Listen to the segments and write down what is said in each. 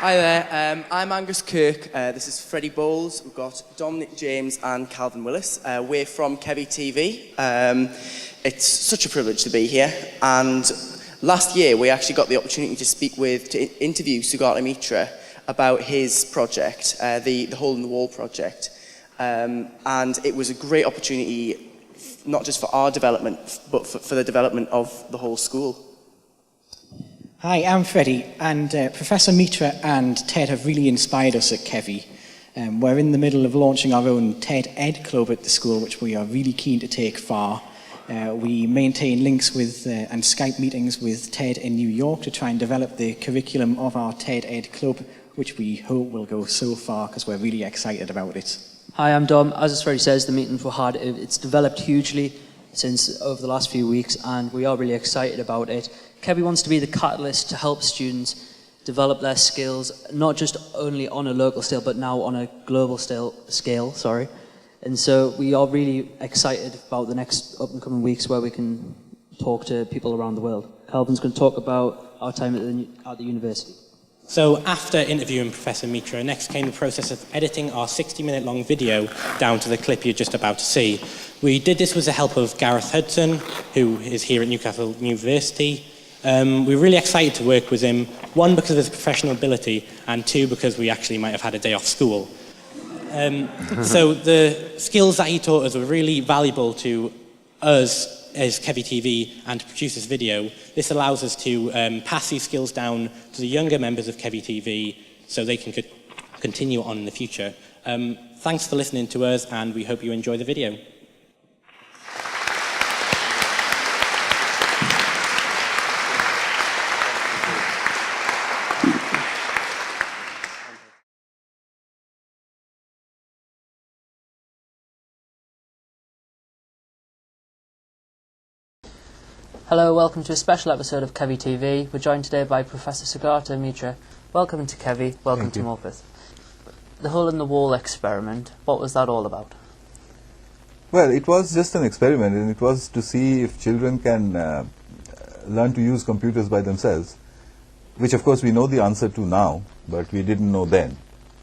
Hi there, I'm Angus Kirk, this is Freddie Bowles, we've got Dominic James and Calvin Willis. We're from Kevi TV. It's such a privilege to be here, and last year we actually got the opportunity to interview Sugata Mitra about his project, the Hole in the Wall project. And it was a great opportunity, not just for our development, but for the development of the whole school. Hi, I'm Freddie, and Professor Mitra and Ted have really inspired us at Kevi. We're in the middle of launching our own TED Ed Club at the school, which we are really keen to take far. We maintain links with and Skype meetings with TED in New York to try and develop the curriculum of our TED Ed Club, which we hope will go so far because we're really excited about it. Hi, I'm Dom. As Freddie says, the meetings were hard. It's developed hugely since over the last few weeks, and we are really excited about it. Kevi wants to be the catalyst to help students develop their skills, not just only on a local scale, but now on a global scale. And so we are really excited about the next up and coming weeks where we can talk to people around the world. Calvin's going to talk about our time at the university. So after interviewing Professor Mitra, next came the process of editing our 60-minute long video down to the clip you're just about to see. We did this with the help of Gareth Hudson, who is here at Newcastle University. We're really excited to work with him, one, because of his professional ability, and two, because we actually might have had a day off school. So the skills that he taught us were really valuable to us as Kevi TV and to produce this video. This allows us to pass these skills down to the younger members of Kevi TV so they can continue on in the future. Thanks for listening to us, and we hope you enjoy the video. Hello, welcome to a special episode of Kevi TV. We're joined today by Professor Sugata Mitra. Welcome to Kevi, welcome to Morpeth. The Hole in the Wall experiment, what was that all about? Well, it was just an experiment, and it was to see if children can learn to use computers by themselves, which of course we know the answer to now, but we didn't know then.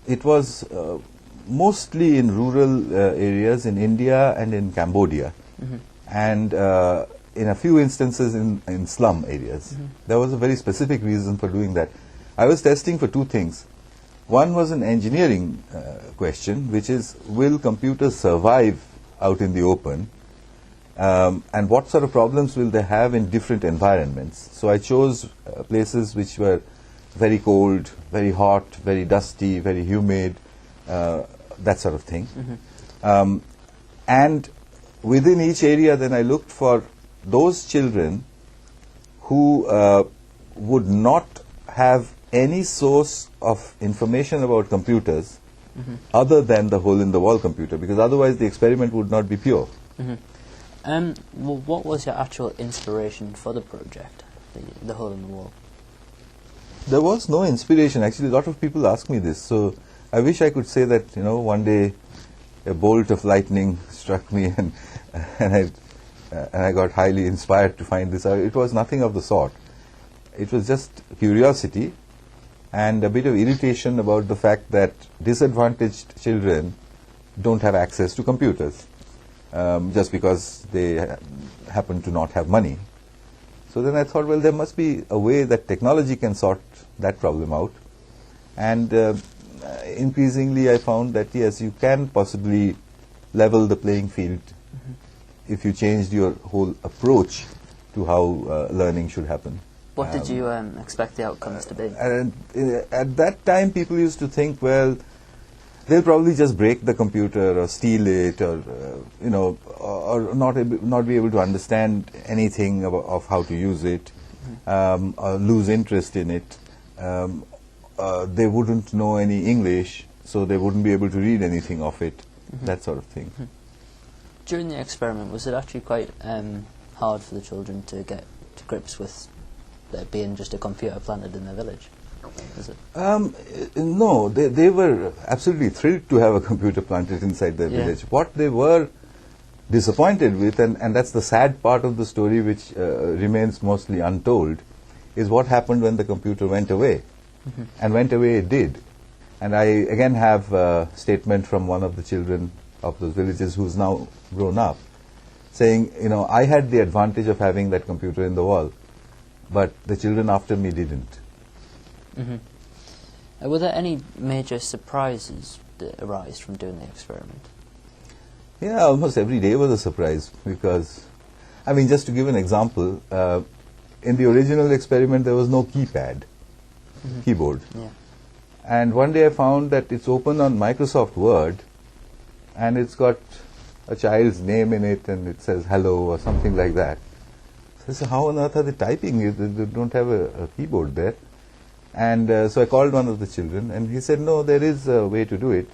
It was mostly in rural areas in India and in Cambodia, and in a few instances in slum areas. There was a very specific reason for doing that. I was testing for two things. One was an engineering question, which is, will computers survive out in the open? And what sort of problems will they have in different environments? So I chose places which were very cold, very hot, very dusty, very humid, that sort of thing. And within each area then I looked for those children who would not have any source of information about computers other than the hole-in-the-wall computer, because otherwise the experiment would not be pure. Well, what was your actual inspiration for the project, the Hole in the Wall? There was no inspiration. Actually, a lot of people ask me this, so I wish I could say that, one day a bolt of lightning struck me and I got highly inspired to find this out. It was nothing of the sort. It was just curiosity and a bit of irritation about the fact that disadvantaged children don't have access to computers just because they happen to not have money. So then I thought, well, there must be a way that technology can sort that problem out. And increasingly I found that, yes, you can possibly level the playing field if you changed your whole approach to how learning should happen. What did you expect the outcomes to be? And at that time, people used to think, well, they'll probably just break the computer or steal it, or or not be able to understand anything of how to use it, or lose interest in it. They wouldn't know any English, so they wouldn't be able to read anything of it. That sort of thing. During the experiment, was it actually quite hard for the children to get to grips with there being just a computer planted in their village? Is it? No, they were absolutely thrilled to have a computer planted inside their village. What they were disappointed with, and that's the sad part of the story which remains mostly untold, is what happened when the computer went away. and went away it did. And I again have a statement from one of the children of those villages who's now grown up, saying, I had the advantage of having that computer in the wall, but the children after me didn't. Were there any major surprises that arise from doing the experiment? Yeah, almost every day was a surprise, because, just to give an example, in the original experiment there was no keyboard. Yeah. And one day I found that it's open on Microsoft Word, and it's got a child's name in it, and it says hello or something like that. So I said, how on earth are they typing? They don't have a keyboard there. And so I called one of the children, and he said, no, there is a way to do it.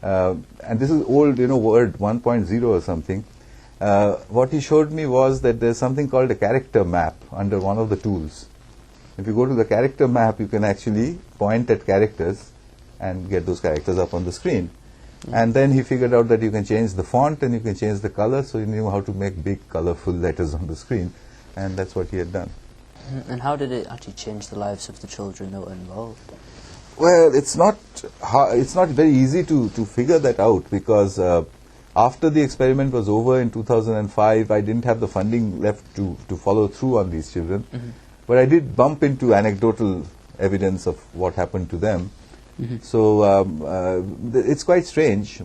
And this is old, Word 1.0 or something. What he showed me was that there's something called a character map under one of the tools. If you go to the character map, you can actually point at characters and get those characters up on the screen. And then he figured out that you can change the font and you can change the color, so he knew how to make big colorful letters on the screen, and that's what he had done. And how did it actually change the lives of the children that were involved? Well, it's not very easy to figure that out, because after the experiment was over in 2005, I didn't have the funding left to follow through on these children. But I did bump into anecdotal evidence of what happened to them. So it's quite strange. I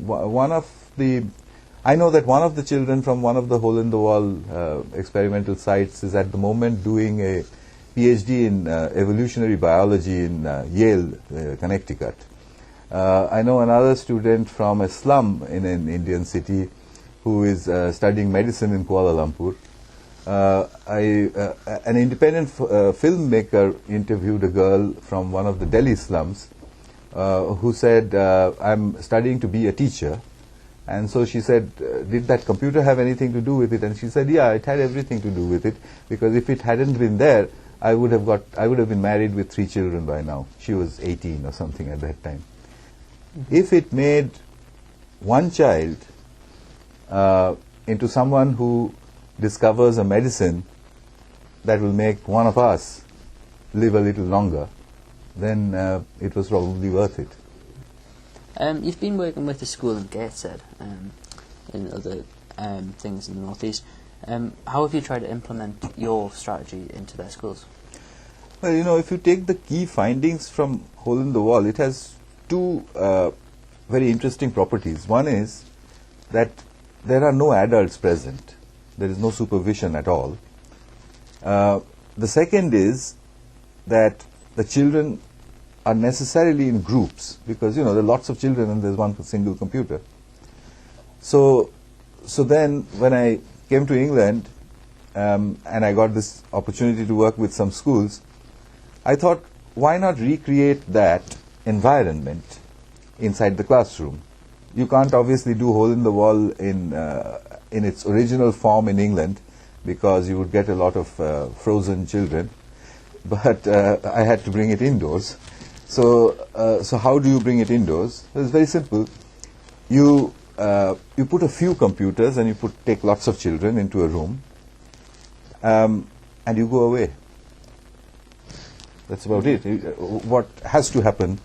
know that one of the children from one of the hole-in-the-wall experimental sites is at the moment doing a PhD in evolutionary biology in Yale, Connecticut. I know another student from a slum in an Indian city who is studying medicine in Kuala Lumpur. An independent filmmaker interviewed a girl from one of the Delhi slums who said, I'm studying to be a teacher. And so she said, did that computer have anything to do with it? And she said, yeah, it had everything to do with it, because if it hadn't been there, I would have been married with 3 children by now. She was 18 or something at that time. If it made one child into someone who discovers a medicine that will make one of us live a little longer, then it was probably worth it. You've been working with the school in Gateshead and other things in the northeast. How have you tried to implement your strategy into their schools? Well, if you take the key findings from Hole in the Wall, it has 2 very interesting properties. One is that there are no adults present. There is no supervision at all. The second is that the children are necessarily in groups, because there are lots of children and there's one single computer. So then when I came to England and I got this opportunity to work with some schools, I thought, why not recreate that environment inside the classroom? You can't obviously do Hole in the Wall in its original form in England, because you would get a lot of frozen children. But I had to bring it indoors. So how do you bring it indoors? Well, it's very simple. You put a few computers and you take lots of children into a room, and you go away. That's about it. What has to happen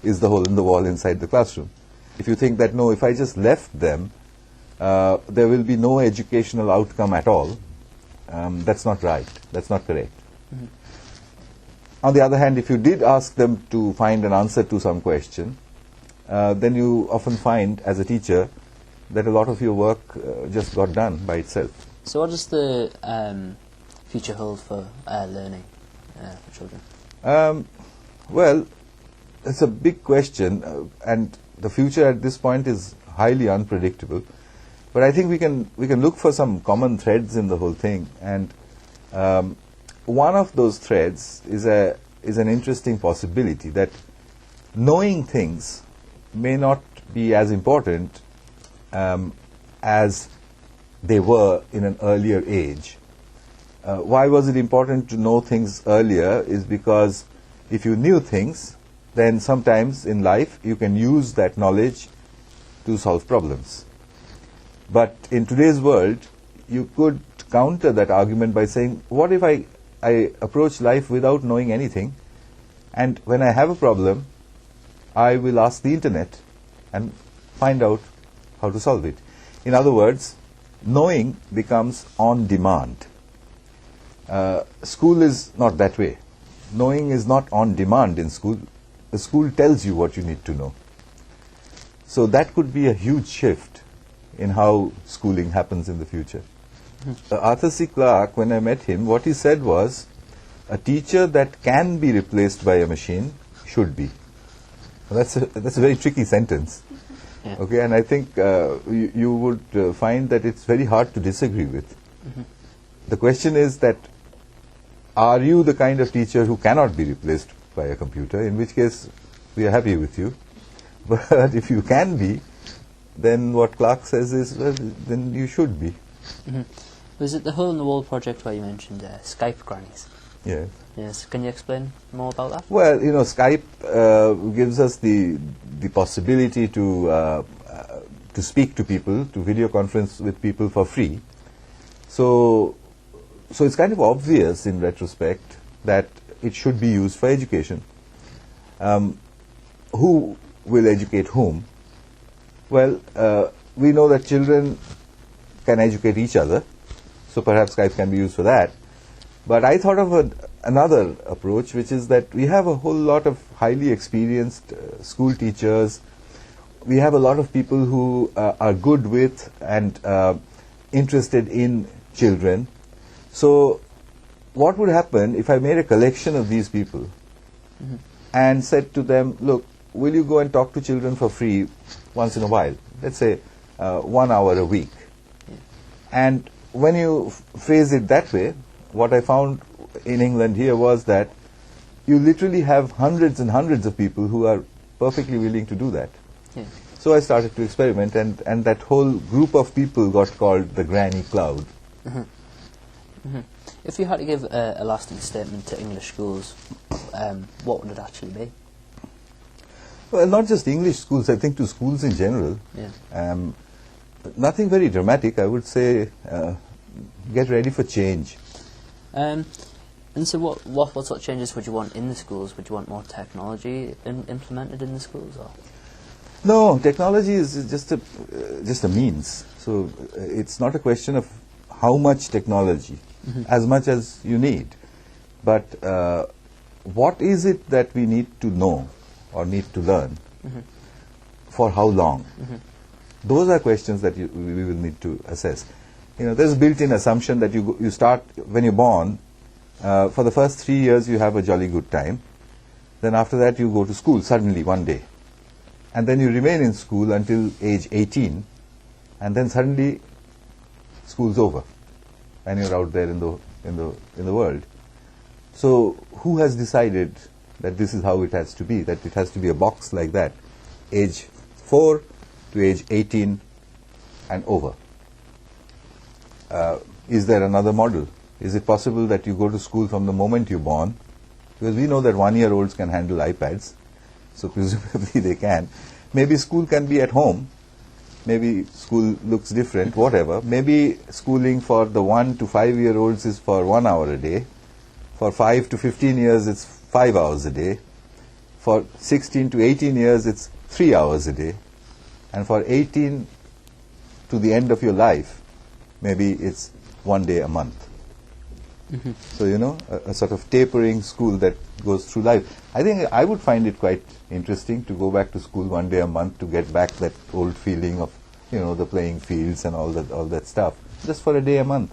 is the hole in the wall inside the classroom. If you think that, no, if I just left them, there will be no educational outcome at all, that's not right. That's not correct. On the other hand, if you did ask them to find an answer to some question, then you often find, as a teacher, that a lot of your work just got done by itself. So what does the future hold for learning for children? Well, it's a big question, and the future at this point is highly unpredictable. But I think we can look for some common threads in the whole thing, and one of those threads is an interesting possibility that knowing things may not be as important as they were in an earlier age. Why was it important to know things earlier? Is because if you knew things, then sometimes in life you can use that knowledge to solve problems. But in today's world, you could counter that argument by saying, what if I approach life without knowing anything, And when I have a problem, I will ask the internet and find out how to solve it. In other words, knowing becomes on demand. School is not that way. Knowing is not on demand in school. The school tells you what you need to know. So that could be a huge shift in how schooling happens in the future. Arthur C. Clarke, when I met him, what he said was, a teacher that can be replaced by a machine should be. Well, that's a very tricky sentence. Yeah. Okay, and I think you would find that it's very hard to disagree with. The question is that, are you the kind of teacher who cannot be replaced by a computer, in which case we are happy with you. But if you can be, then what Clarke says is, well, then you should be. Was it the Hole in the Wall project where you mentioned Skype grannies? Yes. Yes. Can you explain more about that? Well, Skype gives us the possibility to speak to people, to video conference with people for free. So it's kind of obvious in retrospect that it should be used for education. Who will educate whom? Well, we know that children can educate each other, so perhaps Skype can be used for that. But I thought of another approach, which is that we have a whole lot of highly experienced school teachers. We have a lot of people who are good with and interested in children. So what would happen if I made a collection of these people and said to them, look, will you go and talk to children for free once in a while? Let's say 1 hour a week. And when you phrase it that way, what I found in England here was that you literally have hundreds and hundreds of people who are perfectly willing to do that. Yeah. So I started to experiment, and that whole group of people got called the Granny Cloud. If you had to give a lasting statement to English schools, what would it actually be? Well, not just English schools, I think to schools in general. Yeah. Nothing very dramatic. I would say get ready for change. And so what sort of changes would you want in the schools? Would you want more technology implemented in the schools? Or? No, technology is just a means. So it's not a question of how much technology, as much as you need. But what is it that we need to know or need to learn? For how long? Those are questions that we will need to assess. There's a built-in assumption that you start when you're born. For the first 3 years, you have a jolly good time. Then after that, you go to school suddenly one day, and then you remain in school until age 18, and then suddenly school's over, and you're out there in the world. So who has decided that this is how it has to be? That it has to be a box like that, age 4 to age 18 and over. Is there another model? Is it possible that you go to school from the moment you're born? Because we know that 1-year-olds can handle iPads, so presumably they can. Maybe school can be at home. Maybe school looks different, whatever. Maybe schooling for the 1 to 5-year-olds is for 1 hour a day. For 5 to 15 years, it's 5 hours a day. For 16 to 18 years, it's 3 hours a day. And for 18 to the end of your life, maybe it's 1 day a month. So, a sort of tapering school that goes through life. I think I would find it quite interesting to go back to school 1 day a month to get back that old feeling of, the playing fields and all that stuff, just for a day a month.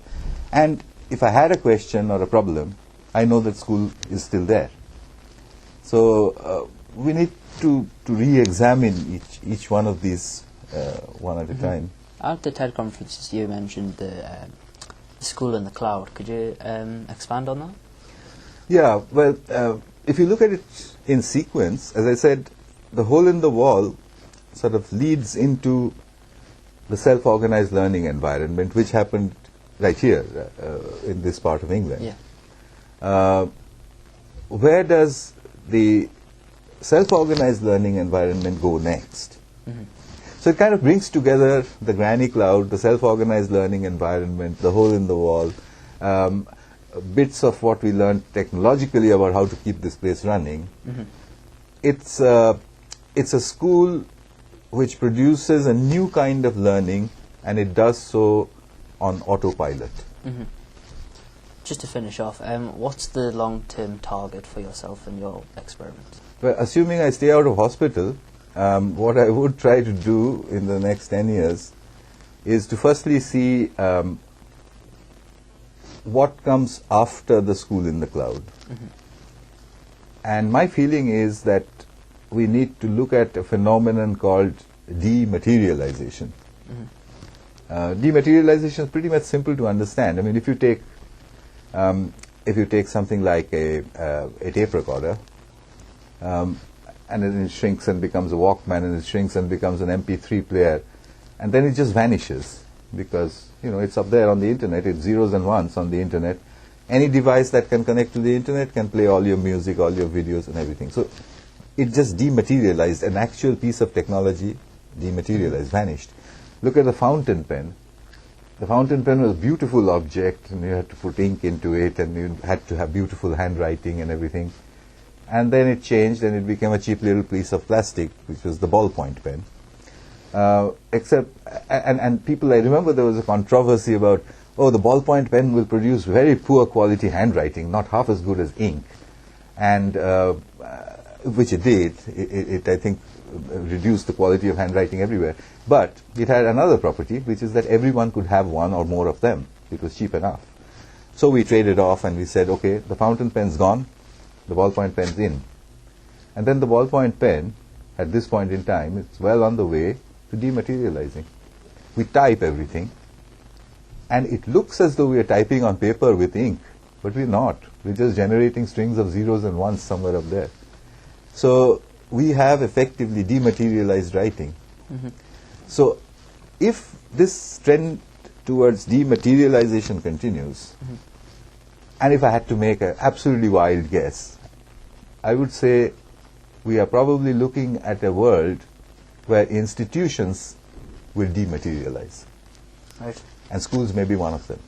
And if I had a question or a problem, I know that school is still there. So we need to re-examine each one of these one at a time. At the TED conferences, you mentioned the school in the cloud. Could you expand on that? Yeah, well, if you look at it in sequence, as I said, the hole in the wall sort of leads into the self-organized learning environment, which happened right here in this part of England. Yeah. Where does the self-organized learning environment go next? So it kind of brings together the Granny Cloud, the self-organized learning environment, the hole in the wall. bits of what we learned technologically about how to keep this place running. It's a school which produces a new kind of learning, and it does so on autopilot. Just to finish off, what's the long-term target for yourself and your experiment? Well, assuming I stay out of hospital, what I would try to do in the next 10 years is to firstly see what comes after the school in the cloud. And my feeling is that we need to look at a phenomenon called dematerialization. Dematerialization is pretty much simple to understand. I mean, if you take something like a tape recorder, and then it shrinks and becomes a Walkman, and it shrinks and becomes an MP3 player, and then it just vanishes because it's up there on the internet. It's zeros and ones on the internet. Any device that can connect to the internet can play all your music, all your videos, and everything. So it just dematerialized. An actual piece of technology dematerialized, vanished. Look at the fountain pen. The fountain pen was a beautiful object, and you had to put ink into it, and you had to have beautiful handwriting and everything. And then it changed, and it became a cheap little piece of plastic, which was the ballpoint pen. And people, I remember there was a controversy about, the ballpoint pen will produce very poor quality handwriting, not half as good as ink. And which it did. It I think, reduced the quality of handwriting everywhere. But it had another property, which is that everyone could have one or more of them. It was cheap enough. So we traded off, and we said, okay, the fountain pen's gone, the ballpoint pen's in. And then the ballpoint pen, at this point in time, it's well on the way to dematerializing. We type everything, and it looks as though we are typing on paper with ink, but we're not. We're just generating strings of zeros and ones somewhere up there. So we have effectively dematerialized writing. So if this trend towards dematerialization continues, and if I had to make an absolutely wild guess, I would say we are probably looking at a world where institutions will dematerialize. Right. And schools may be one of them.